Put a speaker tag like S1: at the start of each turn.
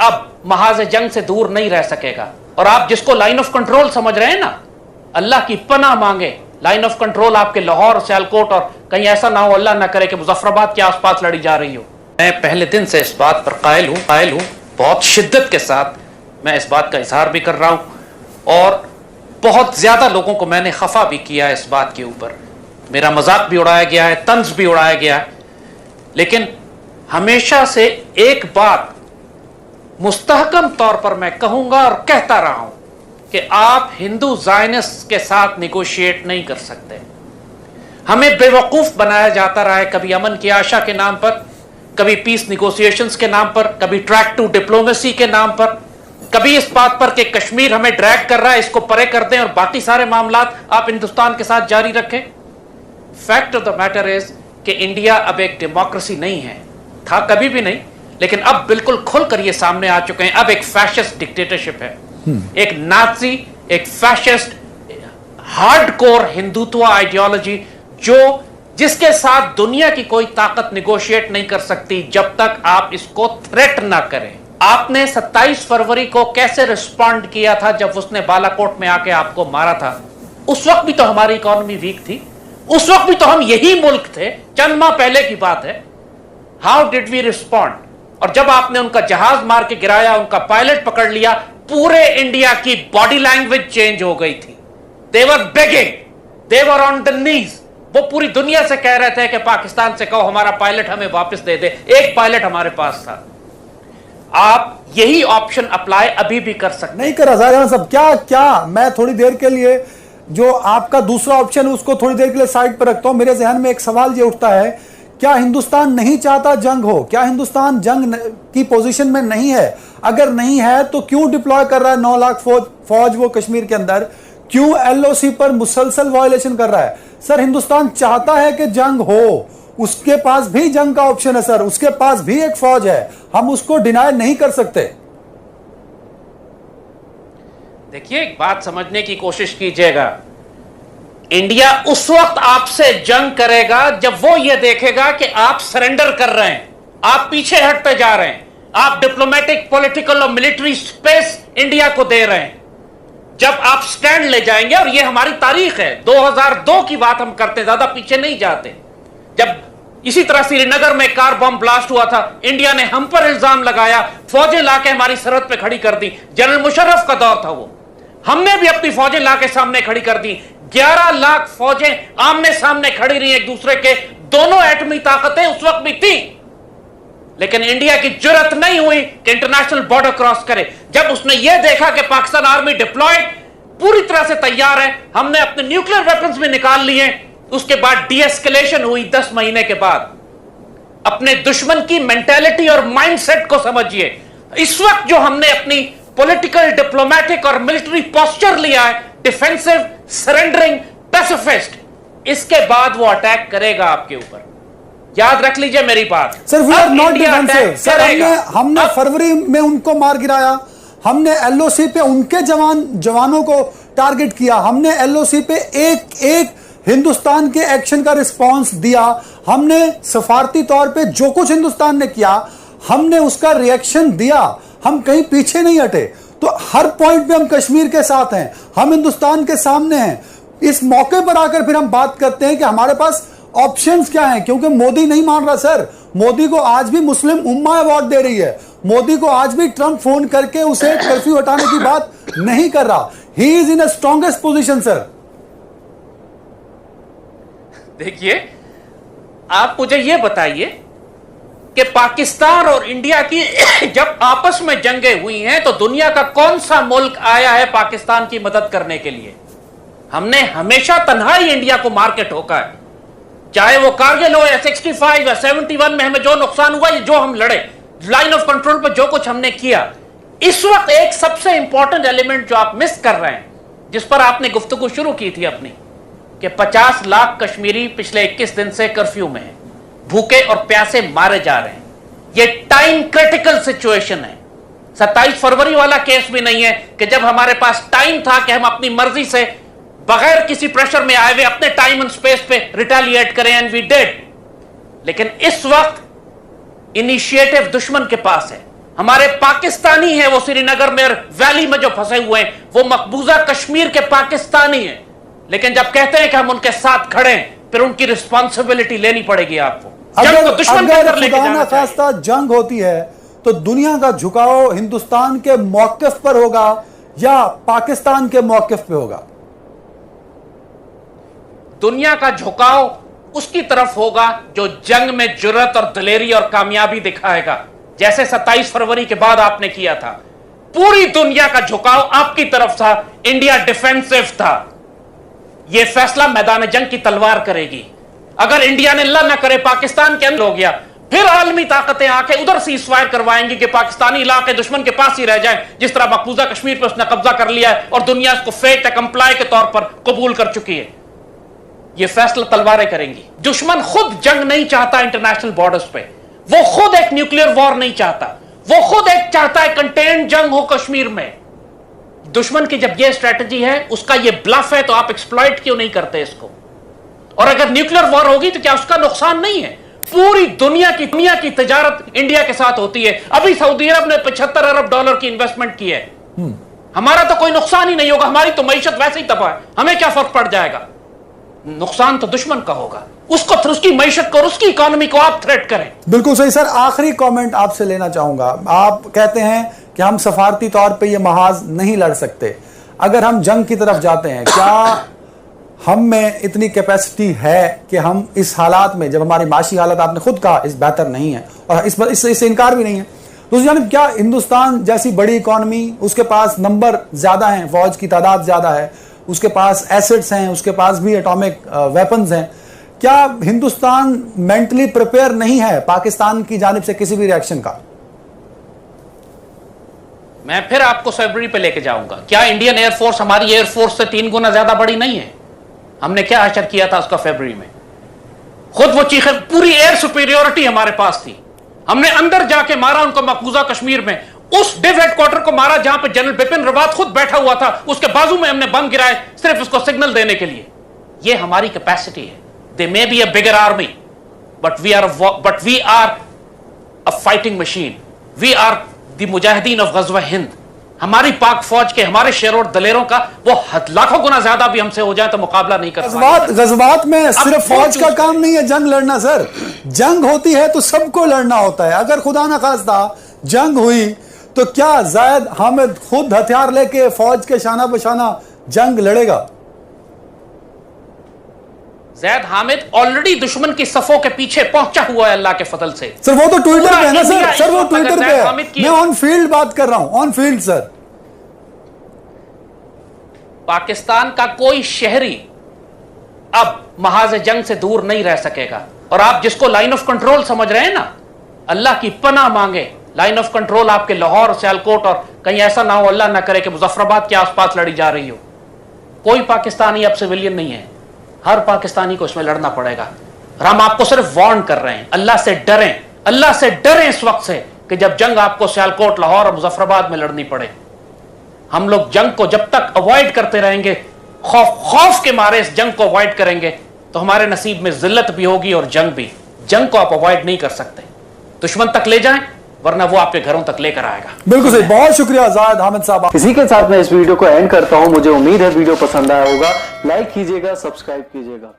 S1: अब महाज जंग से दूर नहीं रह सकेगा। और आप जिसको लाइन ऑफ कंट्रोल समझ रहे हैं ना, अल्लाह की पनाह मांगे, लाइन ऑफ कंट्रोल आपके लाहौर, सियालकोट और कहीं ऐसा ना हो, अल्लाह ना करे कि मुजफ्फराबाद के आसपास लड़ी जा रही हो। मैं पहले दिन से इस बात पर कायल हूं, बहुत शिद्दत के साथ मैं इस बात का इजहार भी कर रहा हूं और बहुत ज्यादा लोगों को मैंने खफा भी किया है इस बात के ऊपर। मेरा मजाक भी उड़ाया गया है, तंज भी उड़ाया गया है, लेकिन हमेशा से एक बात मुस्तहकम तौर पर मैं कहूंगा और कहता रहा हूं कि आप हिंदू ज़ायनिस्ट के साथ निगोशिएट नहीं कर सकते। हमें बेवकूफ बनाया जाता रहा है, कभी अमन की आशा के नाम पर, कभी पीस निगोशिएशंस के नाम पर, कभी ट्रैक टू डिप्लोमेसी के नाम पर, कभी इस बात पर कि कश्मीर हमें ड्रैग कर रहा है, इसको परे कर दें और बाकी सारे मामलात आप हिंदुस्तान के साथ जारी रखें। Fact of the matter is कि इंडिया अब एक डेमोक्रेसी नहीं है, था कभी भी नहीं, लेकिन अब बिल्कुल खुलकर ये सामने आ चुके हैं। अब एक फैशिस्ट डिक्टेटरशिप है, एक नाजी, एक फैशिस्ट हार्डकोर हिंदुत्व आइडियोलॉजी जिसके साथ दुनिया की कोई ताकत निगोशिएट नहीं कर सकती जब तक आप इसको थ्रेट ना करें। आपने 27 फरवरी को कैसे रिस्पॉन्ड किया था जब उसने बालाकोट में आके आपको मारा था? उस वक्त भी तो हमारी इकोनॉमी वीक थी, उस वक्त भी तो हम यही मुल्क थे, चंद माह पहले की बात है। How did we respond? और जब आपने उनका जहाज मार के गिराया, उनका पायलट पकड़ लिया, पूरे इंडिया की बॉडी लैंग्वेज चेंज हो गई थी। They were begging, they were on the knees. वो पूरी दुनिया से कह रहे थे कि पाकिस्तान से कहो हमारा पायलट हमें वापस दे दे। एक पायलट हमारे पास था। आप यही ऑप्शन अप्लाई अभी भी कर सकते
S2: नहीं करा साहब। क्या मैं थोड़ी देर के लिए जो आपका दूसरा ऑप्शन है उसको थोड़ी देर के लिए साइड पर रखता हूं। मेरे जहन में एक सवाल ये उठता है, क्या हिंदुस्तान नहीं चाहता जंग हो? क्या हिंदुस्तान जंग की पोजीशन में नहीं है? अगर नहीं है तो क्यों डिप्लॉय कर रहा है 9 लाख फौज वो कश्मीर के अंदर? क्यों एलओसी पर मुसलसल वायलेशन कर रहा है? सर हिंदुस्तान चाहता है कि जंग हो, उसके पास भी जंग का ऑप्शन है सर, उसके पास भी एक फौज है, हम उसको डिनाई नहीं कर सकते।
S1: देखिए, एक बात समझने की कोशिश कीजिएगा। इंडिया उस वक्त आपसे जंग करेगा जब वो ये देखेगा कि आप सरेंडर कर रहे हैं, आप पीछे हटते जा रहे हैं, आप डिप्लोमेटिक, पॉलिटिकल और मिलिट्री स्पेस इंडिया को दे रहे हैं। जब आप स्टैंड ले जाएंगे, और ये हमारी तारीख है, 2002 की बात हम करते हैं, ज्यादा पीछे नहीं जाते, जब इसी तरह श्रीनगर में कार बम ब्लास्ट हुआ था, इंडिया ने हम पर इल्जाम लगाया, फौजें लाके हमारी सरहद पे खड़ी कर दी। जनरल मुशर्रफ का दौर था वो, हमने भी अपनी फौजें लाके सामने खड़ी कर दी। 11 लाख फौजें आमने सामने खड़ी रही एक दूसरे के। दोनों एटमी ताकतें उस वक्त भी थी, लेकिन इंडिया की जुर्रत नहीं हुई कि इंटरनेशनल बॉर्डर क्रॉस करे। जब उसने यह देखा कि पाकिस्तान आर्मी डिप्लॉयड पूरी तरह से तैयार है, हमने अपने न्यूक्लियर वेपन्स भी निकाल लिए, उसके बाद डीएस्केलेशन हुई 10 महीने के बाद। अपने दुश्मन की मेंटालिटी और माइंडसेट को समझिए। इस वक्त जो हमने अपनी पॉलिटिकल, डिप्लोमेटिक और मिलिट्री पोस्चर लिया है, डिफेंसिव, सरेंडरिंग, पैसिफिस्ट, इसके बाद वो अटैक करेगा आपके ऊपर। याद रख लीजिए मेरी बात।
S2: Sir we are not defensive sir. हमने फरवरी में उनको मार गिराया, हमने एलओसी पे उनके जवानों को टारगेट किया, हमने एलओसी पे एक हिंदुस्तान के एक्शन का रिस्पांस दिया, हमने सफारती तौर पे जो कुछ हिंदुस्तान ने किया हमने उसका रिएक्शन दिया, हम कहीं पीछे नहीं हटे। तो हर पॉइंट पे हम कश्मीर के साथ हैं, हम हिंदुस्तान के सामने हैं। इस मौके पर आकर फिर हम बात करते हैं कि हमारे पास ऑप्शंस क्या हैं, क्योंकि मोदी नहीं मान रहा सर। मोदी को आज भी मुस्लिम उम्मा अवार्ड दे रही है, मोदी को आज भी ट्रंप फोन करके उसे कर्फ्यू हटाने की बात नहीं कर रहा। He is in a strongest position sir.
S1: देखिए, आप मुझे यह बताइए कि पाकिस्तान और इंडिया की जब आपस में जंगें हुई हैं तो दुनिया का कौन सा मुल्क आया है पाकिस्तान की मदद करने के लिए? हमने हमेशा तन्हाई इंडिया को मार के ठोका है, चाहे वो कारगिल हो या 65 या 71 में हमें जो नुकसान हुआ, ये जो हम लड़े, लाइन ऑफ कंट्रोल पर जो कुछ हमने किया। इस वक्त एक सबसे इंपॉर्टेंट एलिमेंट जो आप मिस कर रहे हैं, जिस पर आपने गुफ्तगू शुरू की थी अपनी, कि 50 लाख कश्मीरी पिछले 21 दिन से कर्फ्यू में हैं, भूखे और प्यासे मारे जा रहे हैं। ये टाइम क्रिटिकल सिचुएशन है। 27 फरवरी वाला केस भी नहीं है कि जब हमारे पास टाइम था कि हम अपनी मर्जी से बगैर किसी प्रेशर में आए हुए अपने टाइम एंड स्पेस पे रिटेलिएट करें, एंड वी डिड। लेकिन इस वक्त इनिशिएटिव दुश्मन के पास है। हमारे पाकिस्तानी हैं वो श्रीनगर में वैली में जो फंसे हुए हैं, वो मकबूजा कश्मीर के पाकिस्तानी हैं। लेकिन जब कहते हैं कि हम उनके साथ खड़े हैं, फिर उनकी रिस्पॉन्सिबिलिटी लेनी पड़ेगी आपको।
S2: अगर खुदा ना खास्ता जंग होती है तो दुनिया का झुकाव हिंदुस्तान के मौकिफ पर होगा या पाकिस्तान के मौकिफ पे होगा?
S1: दुनिया का झुकाव उसकी तरफ होगा जो जंग में जुर्रत और दिलेरी और कामयाबी दिखाएगा, जैसे 27 फरवरी के बाद आपने किया था। पूरी दुनिया का झुकाव आपकी तरफ था, इंडिया डिफेंसिव था। यह फैसला मैदान जंग की तलवार करेगी। अगर इंडिया ने अल्लाह ना करे पाकिस्तान के अंदर हो गया, फिर आलमी ताकतें आके उधर सीज फायर करवाएंगी कि पाकिस्तानी इलाके दुश्मन के पास ही रह जाएं, जिस तरह मकबूजा कश्मीर पर उसने कब्जा कर लिया है और दुनिया इसको फेट कंप्लाई के तौर पर कबूल कर चुकी है। यह फैसला तलवारें करेंगी। दुश्मन खुद जंग नहीं चाहता इंटरनेशनल बॉर्डर्स पे, वो खुद एक न्यूक्लियर वॉर नहीं चाहता, वो खुद एक चाहता है कंटेन जंग हो कश्मीर में। दुश्मन की जब यह स्ट्रेटजी है, उसका यह ब्लफ है, तो आप एक्सप्लॉइट क्यों नहीं करते इसको? और अगर न्यूक्लियर वॉर होगी तो क्या उसका नुकसान नहीं है? पूरी दुनिया की तिजारत इंडिया के साथ होती है। अभी सऊदी अरब ने $75 अरब की इन्वेस्टमेंट की है। हमारा तो कोई नुकसान ही नहीं होगा, हमारी तो मईशत वैसे ही तबाह है, हमें क्या फर्क पड़ जाएगा? नुकसान तो दुश्मन का होगा, उसको उसकी मईशत को और उसकी इकोनॉमी को आप थ्रेट करें।
S2: बिल्कुल सही सर। आखिरी कमेंट आपसे लेना चाहूंगा। आप कहते हैं कि हम सफारती तौर पे ये महाज नहीं लड़ सकते। अगर हम जंग की तरफ जाते हैं, क्या हम में इतनी कैपेसिटी है कि हम इस हालात में, जब हमारी माशी हालत आपने खुद कहा इस बेहतर नहीं है और इससे इनकार भी नहीं है, तो उस जानिब क्या हिंदुस्तान जैसी बड़ी इकॉनमी, उसके पास नंबर ज्यादा हैं, फौज की तादाद ज्यादा है, उसके पास एसेट्स हैं, उसके पास भी एटॉमिक वेपन्स हैं, क्या हिंदुस्तान मेंटली प्रिपेयर नहीं है पाकिस्तान की जानिब से किसी भी रिएक्शन का?
S1: मैं फिर आपको फरवरी पे लेके जाऊंगा। क्या इंडियन एयरफोर्स हमारी एयरफोर्स से 3 गुना ज्यादा बड़ी नहीं है? हमने क्या हशर किया था उसका फरवरी में? खुद वो चीखे, पूरी एयर सुपीरियोरिटी हमारे पास थी। हमने अंदर जाके मारा उनको मकबूजा कश्मीर में, उस डिव हेडक्वार्टर को मारा जहां पे जनरल बिपिन रावत खुद बैठा हुआ था, उसके बाजू में हमने बम गिराए सिर्फ उसको सिग्नल देने के लिए। ये हमारी कैपेसिटी है। They may be a bigger army, but we are a fighting machine. We are the मुजाहिदीन ऑफ गज़वा हिंद। हमारी पाक फौज के, हमारे शेर और दलेरों का वो लाखों गुना ज्यादा भी हमसे हो जाए तो मुकाबला नहीं कर पाएंगे।
S2: गज़वात में सिर्फ फौज का काम नहीं है जंग लड़ना सर। जंग होती है तो सबको लड़ना होता है। अगर खुदा ना खास्ता जंग हुई तो क्या जायद हामिद खुद हथियार लेके फौज के शाना बशाना जंग लड़ेगा?
S1: ज़ैद हामिद ऑलरेडी दुश्मन की सफों के पीछे पहुंचा हुआ है अल्लाह के फजल से।
S2: सर वो तो ट्विटर पे है ना सर वो ट्विटर पे है। मैं ऑन फील्ड बात कर रहा हूं, ऑन फील्ड सर।
S1: पाकिस्तान का कोई शहरी अब महाज जंग से दूर नहीं रह सकेगा। और आप जिसको लाइन ऑफ कंट्रोल समझ रहे हैं ना, अल्लाह की पनाह मांगे। लाइन ऑफ कंट्रोल आपके लाहौर, सियालकोट और कहीं ऐसा ना हो, अल्लाह ना करे कि मुजफ्फराबाद के आसपास लड़ी जा रही हो। कोई पाकिस्तानी अब सिविलियन नहीं है, हर पाकिस्तानी को इसमें लड़ना पड़ेगा। और हम आपको सिर्फ वार्न कर रहे हैं, अल्लाह से डरें, अल्लाह से डरें इस वक्त से कि जब जंग आपको सियालकोट, लाहौर और मुजफ्फराबाद में लड़नी पड़े। हम लोग जंग को जब तक अवॉइड करते रहेंगे, खौफ के मारे इस जंग को अवॉइड करेंगे, तो हमारे नसीब में जिल्लत भी होगी और जंग भी। जंग को आप अवॉइड नहीं कर सकते। दुश्मन तक ले जाएं, वरना वो आपके घरों तक लेकर आएगा।
S2: बिल्कुल सही। बहुत शुक्रिया ज़ाहिद हामिद साहब।
S3: इसी के साथ मैं इस वीडियो को एंड करता हूं। मुझे उम्मीद है वीडियो पसंद आया होगा। लाइक कीजिएगा, सब्सक्राइब कीजिएगा।